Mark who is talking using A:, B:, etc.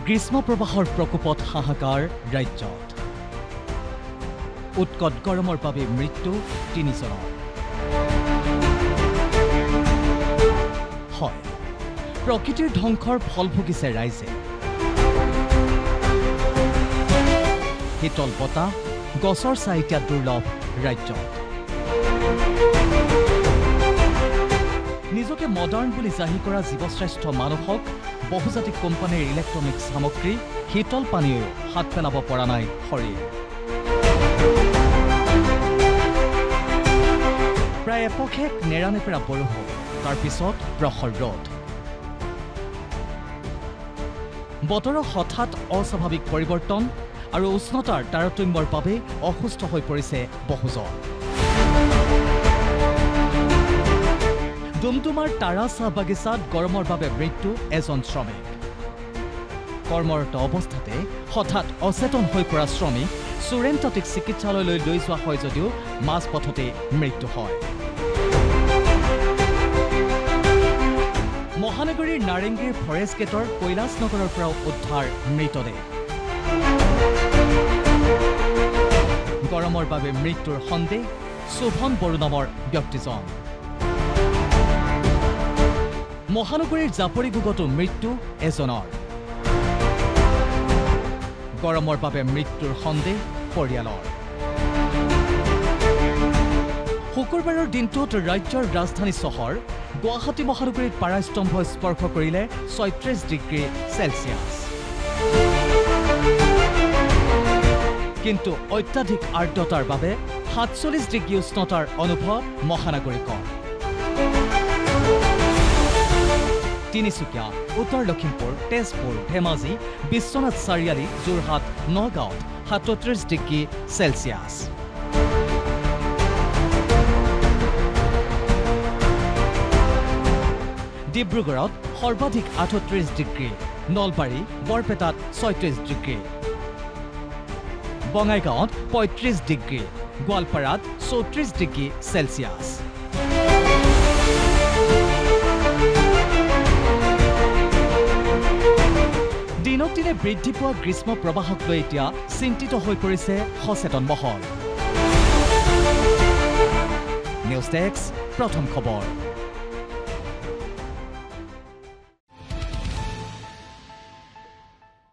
A: গ্ৰীষ্ম প্ৰবাহৰ প্ৰকোপত হাহাকাৰ ৰাজ্যত উৎকট গৰমৰ বাবে মৃত্যু ৩ জনৰ হয় প্ৰকৃতিৰ ধ্বংসৰ ফল ভুগিছে ৰাইজে শীতল বতাহ গছৰ ছাঁ এতিয়া দুৰ্লভ ৰাজ্যত নিজকে মডাৰ্ণ বুলি জাহি কৰা জীৱশ্ৰেষ্ঠ মানুহক বহুজাতিক কোম্পানীৰ ইলেক্ট্ৰনিক্স সামগ্ৰী শীতল পানীয়েও হাত পেলাব পৰা নাই শৰীৰ প্ৰায় এপক্ষে নেৰানেপেৰা বৰষুণ তাৰ পিছত প্ৰখৰ ৰ'দ বতৰৰ হঠাৎ অস্বাভাৱিক পৰিৱৰ্তন আৰু উষ্ণতাৰ তাৰতম্যৰ বাবে অসুস্থ হৈ পৰিছে বহুজন ডুমডুমাৰ তাৰা চাহ বাগিচাত গৰমৰ বাবে মৃত্যু এজন শ্ৰমিক কৰ্মৰত অৱস্থাতে হঠাৎ অচেতন হৈ পৰা শ্ৰমিক সুৰেন্দ্ৰটিক চিকিৎসালয়লৈ লৈ যোৱা হয় যদিও মাজপথতে মৃত্যু হয় মহানগৰীৰ নাৰেংগীৰ ফৰেষ্ট গেটৰ কৈলাশ নগৰৰ পৰা উদ্ধাৰ মৃতদেহ গৰমৰ বাবে মৃত্যুৰ সন্দেহ শোভন বড়ো নামৰ ব্যক্তিজন মহানগৰীৰ জাপৰিগুগতো মৃত্যু এজনৰ গৰমৰ বাবে মৃত্যুৰ সন্দেহ পৰিয়ালৰ শুকুৰবাৰৰ দিনটোত ৰাজ্যৰ ৰাজধানী চহৰ গুৱাহাটী মহানগৰীত পাৰাস্তম্ভ স্পৰ্শ কৰিলে ৩৬ ডিগ্ৰী চেলছিয়াছ কিন্তু অত্যাধিক আৰ্দ্ৰতাৰ বাবে ৪৭ ডিগ্ৰী উষ্ণতাৰ অনুভৱ মহানগৰীকৰ তিনিচুকীয়া উত্তৰ লখিমপুৰ তেজপুৰ ধেমাজি বিশ্বনাথ চাৰিআলি যোৰহাট নগাঁৱত ৩৭ ডিগ্ৰী চেলছিয়াছ ডিব্ৰুগড়ত সৰ্বাধিক ৩৮ ডিগ্ৰী নলবাৰী বৰপেটাত ৩৬ ডিগ্ৰী বঙাইগাঁৱত ৩৫ ডিগ্ৰী গোৱালপাৰাত ৩৪ ডিগ্ৰী চেলছিয়াছ দিনক দিনে বৃদ্ধি পোৱা গ্ৰীষ্ম প্ৰবাহক লৈ এতিয়া চিন্তিত হৈ পৰিছে সচেতন মহল নিউজ ডেস্ক প্ৰথম খবৰ